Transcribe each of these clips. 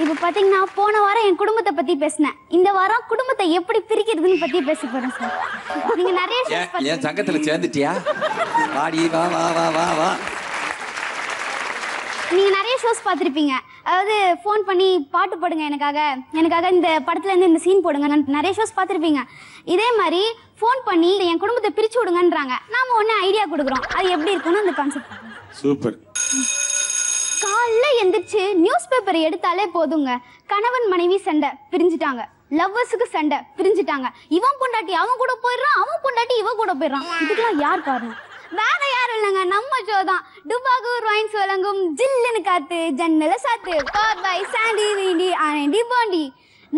இப்போ பாத்தீங்கன்னா போன வாரம் என் குடும்பத்தை பத்தி பேசினேன். இந்த வாரம் குடும்பத்தை எப்படி பிரிக்கிறதுன்னு பத்தி பேச போறேன் சார். நீங்க நிறைய என் சங்கத்துல சேர்ந்துட்டியா? வாடி வா வா வா வா வா. நீங்க நிறைய ஷோஸ் பார்த்துருப்பீங்க. அதாவது ஃபோன் பண்ணி பாட்டு போடுங்க எனக்காக இந்த படத்துல இருந்து இந்த சீன் போடுங்க. நிறைய ஷோஸ் பார்த்துருப்பீங்க. இதே மாதிரி ஃபோன் பண்ணி என் குடும்பத்தை பிரிச்சு விடுங்கன்றாங்க. நாம ஒன்று ஐடியா கொடுக்குறோம். அது எப்படி இருக்குன்னு அந்த கான்செப்ட். சூப்பர். காலைல எந்திரிச்சு நியூஸ் பேப்பர் எடுத்தாலே போதுங்க. கணவன் மனைவி சண்டை பிரிஞ்சுட்டாங்க, லவ்வர்ஸுக்கு சண்டை பிரிஞ்சுட்டாங்க, இவன் பொண்டாட்டி அவன் கூட போயிடுறான், அவன் பொண்டாட்டி இவன் கூட போயிடுறான். இதுக்கெல்லாம் யார் காரணம்? வேற யாரும் இல்லைங்க, நம்ம ஷோ தான். டுபாகூர் வைன்ஸ் வழங்கும் ஜில்லுன்னு காத்து ஜன்னல சாத்து பார் பை சாண்டி வீண்டி ஆண்டி பாண்டி.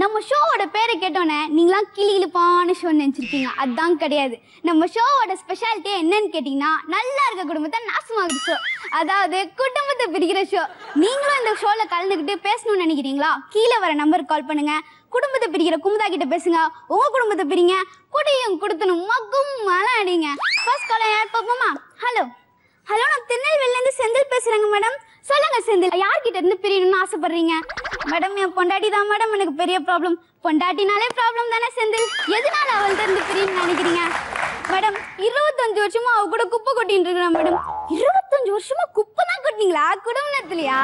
நம்ம ஷோவோட பேரை கேட்டோன்னே நீங்களாம் கிளி இழுப்பான ஷோன்னு நினச்சிருக்கீங்க. அதுதான் கிடையாது. நம்ம ஷோவோட ஸ்பெஷாலிட்டியே என்னன்னு கேட்டிங்கன்னா, நல்லா இருக்க குடும்பத்தை நாசமாகுது ஷோ. அதாவது குடும்பத்தை பிரிக்கிற ஷோ. நீங்களும் இந்த ஷோவில் கலந்துக்கிட்டு பேசணும்னு நினைக்கிறீங்களா? கீழே வர நம்பருக்கு கால் பண்ணுங்க. குடும்பத்தை பிரிக்கிற குமுதா கிட்ட பேசுங்க. உங்க குடும்பத்தை பிரிங்க. குடியும் கொடுத்தனும் மக்கும் மழை அடிங்க. ஃபர்ஸ்ட் காலை யார் பார்ப்போமா? ஹலோ ஹலோ, நான் திருநெல்வேலியிலேருந்து செந்தில் பேசுகிறேங்க மேடம். சொல்லுங்க செந்தில், யார்கிட்ட இருந்து பிரியணும்னு ஆசைப்படுறீங்க? மேடம் என் பொண்டாட்டி தான் மேடம் எனக்கு பெரிய ப்ராப்ளம். பொண்டாட்டினாலே ப்ராப்ளம் தானே செந்தில்? எதனால அவள்கிட்ட இருந்து பிரியணும்னு நினைக்கிறீங்க? மேடம் 25 வருஷமா அவ கூட குப்பை கொட்டின்னு இருக்கிறேன் மேடம். 25 வருஷமா குப்பை தான் கொட்டினீங்களா குடும்பத்துலையா?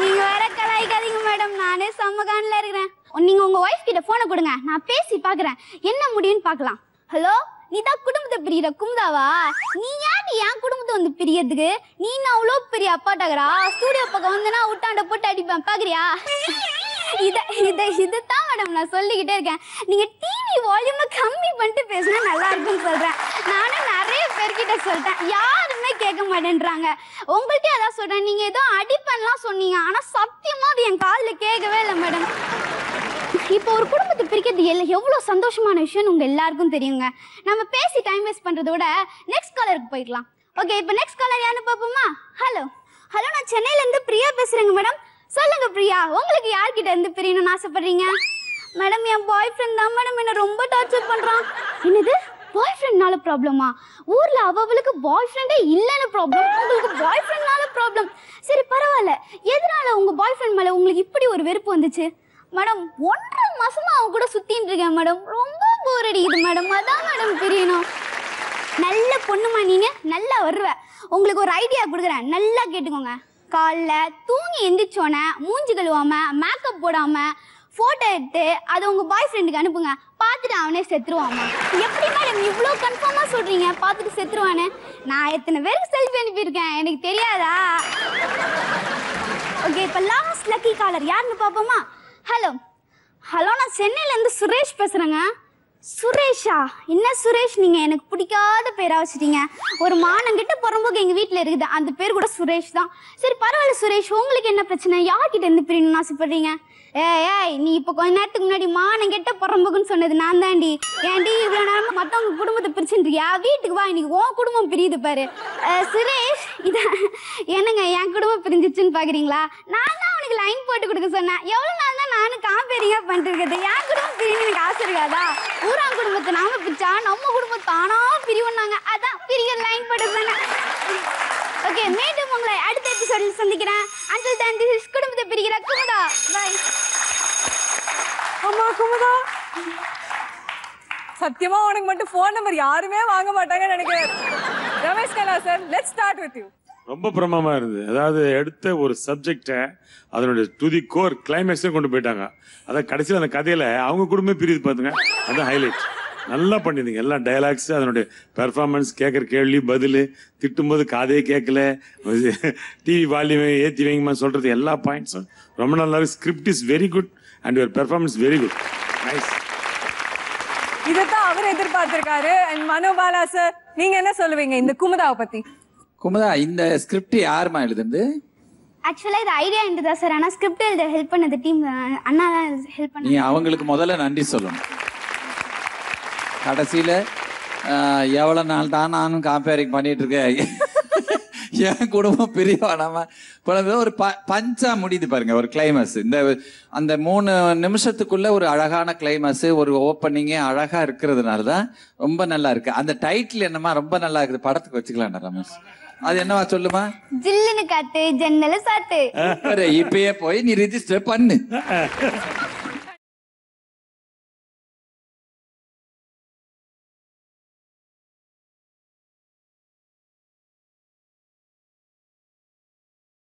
நீங்க வேற கலாய்க்காதீங்க மேடம், நானே சம்மகான்ல இருக்கிறேன். நீங்க உங்க ஒய்ஃப் கிட்ட போனை கொடுங்க, நான் பேசி பாக்குறேன் என்ன முடியும்னு பாக்கலாம். ஹலோ, நீ தான் குடும்பத்தை பிரிகிற குமுதாவா? நீ ஏன் என் குடும்பத்தை வந்து பிரியறதுக்கு? நீ அவ்வளோ பெரிய அப்பாட்டாகிறா? ஸ்டூடியோ பக்கம் வந்து நான் விட்டாண்ட போட்டு அடிப்பேன், பாக்குறியா? இதுதான் மேடம் நான் சொல்லிக்கிட்டே இருக்கேன். நீங்க டிவி வால்யூமை கம்மி பண்ணிட்டு பேசினா நல்லா இருக்குன்னு சொல்றேன். நானும் நிறைய பேர்கிட்ட சொல்லிட்டேன், யாருமே கேட்க மாட்டேன்றாங்க. உங்கள்கிட்ட அதான் சொல்றேன். நீங்க ஏதோ அடிப்பேன்லாம் சொன்னீங்க, ஆனா சத்தியமா அது என் காதில் கேட்கவே இல்லை மேடம். இப்போ ஒரு குடும்பத்தை பிரிக்கிறது எவ்வளவு சந்தோஷமான விஷயம் உங்க எல்லாருக்கும் தெரியுங்க. நம்ம பேசி டைம் வேஸ்ட் பண்றதை விட நெக்ஸ்ட் காலருக்கு போயிடலாம். ஓகே, இப்போ நெக்ஸ்ட் காலர் யாருன்னு பார்ப்போமா? ஹலோ ஹலோ, நான் சென்னையில இருந்து பிரியா பேசுறேங்க மேடம். சொல்லுங்க பிரியா, உங்களுக்கு யார்கிட்ட இருந்து பிரியணும்னு ஆசைப்படுறீங்க? மேடம் என் பாய் ஃப்ரெண்ட் தான் மேடம் என்ன ரொம்ப டார்ச்சர் பண்றான். என்னது, பாய் ஃப்ரெண்ட்னால ப்ராப்ளமா? ஊர்ல அவளுக்கு பாய் ஃப்ரெண்டே இல்லைன்னு ப்ராப்ளம், உங்களுக்கு பாய் ஃப்ரெண்ட்னால ப்ராப்ளம். சரி பரவாயில்ல, எதனால உங்க பாய் ஃப்ரெண்ட் மேல உங்களுக்கு இப்படி ஒரு வெறுப்பு வந்துச்சு? மேடம் 1.5 மாசமா அவன் கூட சுத்தின்னு இருக்கேன் மேடம், ரொம்ப போர் அடிக்குது மேடம், அதான் மேடம் பிரியணும். நல்ல பொண்ணுமா நீங்க, நல்லா வருவ. உங்களுக்கு ஒரு ஐடியா கொடுக்குறேன், நல்லா கேட்டுக்கோங்க. காலைல தூங்கி எந்திரிச்சோன்னே மூஞ்சி கழுவாம மேக்கப் போடாம போட்டோ எடுத்து அதை உங்க பாய் ஃப்ரெண்டுக்கு அனுப்புங்க. பார்த்துட்டு அவனே செத்துருவாமா. எப்படி மேடம் இவ்வளோ கன்ஃபார்மா சொல்றீங்க பார்த்துட்டு செத்துருவானு? நான் எத்தனை பேருக்கு செல்ஃபி அனுப்பியிருக்கேன் எனக்கு தெரியாதா? ஓகே, இப்போ லாஸ்ட் லக்கி காலர் யாருன்னு பார்ப்போமா? ஹலோ ஹலோ, நான் சென்னையிலேருந்து சுரேஷ் பேசுகிறேங்க. சுரேஷா? என்ன சுரேஷ், நீங்கள் எனக்கு பிடிக்காத பேராக வச்சுட்டீங்க. ஒரு மானங்கிட்ட புறம்போக்கு எங்கள் வீட்டில் இருக்குது, அந்த பேர் கூட சுரேஷ் தான். சரி பரவாயில்ல சுரேஷ், உங்களுக்கு என்ன பிரச்சனை? யார்கிட்ட இருந்து பிரியணும்னு ஆசைப்படுறீங்க? ஏய் நீ இப்போ கொஞ்ச நேரத்துக்கு முன்னாடி மானங்கிட்ட புறம்போக்குன்னு சொன்னது நான் தாண்டி. ஏன்டி இவ்வளோ நேரம் மற்றவங்க குடும்பத்தை பிரிச்சுருக்கியா? வீட்டுக்கு வா, இன்னைக்கு உன் குடும்பம் பிரியுது பாரு. சுரேஷ் இதான் என்னங்க என் குடும்பம் பிரிஞ்சிச்சுன்னு பார்க்குறீங்களா? நான் தான் அவனுக்கு லைன் போட்டு கொடுக்க சொன்னேன். எவ்வளோ நாள் தான் நானும் காம்பேரிங்காக பண்ணிட்டு இருக்கிறது? என் குடும்பம் பிரியுன்னு எனக்கு ஆசை இருக்காதா? ஊரா குடும்பத்தை நாம பிரிச்சா நம்ம குடும்பம் தானா பிரிவுன்னாங்க, அதான் பிரிய லைன் போட்டு சொன்னேன். ஓகே, மீண்டும் உங்களை அடுத்த எபிசோடில் சந்திக்கிறேன். until then this is குடும்பத்தை பிரிக்கிற குமுதா. பை. அம்மா குமுதா, சத்தியமா உனக்கு மட்டும் ஃபோன் நம்பர் யாருமே வாங்க மாட்டாங்கன்னு நினைக்கிறேன். Ramesh Kanna sir, let's start with you. ரொம்ப பிரமமா இருந்தது. அதாவது எடுத்த ஒரு சப்ஜெக்டை அதனுடைய துதி கோர் கிளைமேக்ஸே கொண்டு போயிட்டாங்க. அதான் கடைசியில் அந்த கதையில அவங்க குடும்பமே பிரியுது பாத்துங்க, அதான் ஹைலைட். நல்லா பண்ணிருந்தீங்க. எல்லா டைலாக்ஸ், அதனுடைய பெர்ஃபார்மன்ஸ், கேட்குற கேள்வி பதில், திட்டும்போது காதே கேட்கல, டிவி வால்யூமை ஏற்றி வைங்கம்மா சொல்றது எல்லா பாயிண்ட்ஸும் ரொம்ப நல்லா இருக்கு. Script is very good and your performance very good, nice. இதைத்தான் அவர் எதிர்பார்த்திருக்காரு. அண்ட் மனோபாலா சார், நீங்க என்ன சொல்லுவீங்க இந்த குமுதாவை பத்தி? குமுதா, இந்த ஸ்கிரிப்ட் யாருமா எழுதுந்து? ஆக்சுவலா இது ஐடியா இருந்ததா சார், ஆனா ஸ்கிரிப்ட் எழுத ஹெல்ப் பண்ணது டீம் அண்ணா தான் ஹெல்ப் பண்ணாங்க. நீ அவங்களுக்கு முதல்ல நன்றி சொல்லணும். கடைசியில எவ்வளவு நாள் தான் நானும் காம்பேரிங் பண்ணிட்டு இருக்கேன், என் குடும்பம் பிரிவானாம ஒரு பஞ்சா முடியுது பாருங்க. ஒரு கிளைமேக்ஸ், இந்த அந்த 3 நிமிஷத்துக்குள்ள ஒரு அழகான கிளைமேக்ஸ், ஒரு ஓப்பனிங்கே அழகா இருக்கிறதுனால தான் ரொம்ப நல்லா இருக்கு. அந்த டைட்டில் என்னமா ரொம்ப நல்லா இருக்குது, படத்துக்கு வச்சுக்கலாம் ரமேஷ். அது என்னவா சொல்லுமா? ஜில்லுன்னு காத்து ஜன்னல சாத்து. இப்பயே போய் நீ ரிஜிஸ்டர் பண்ணு.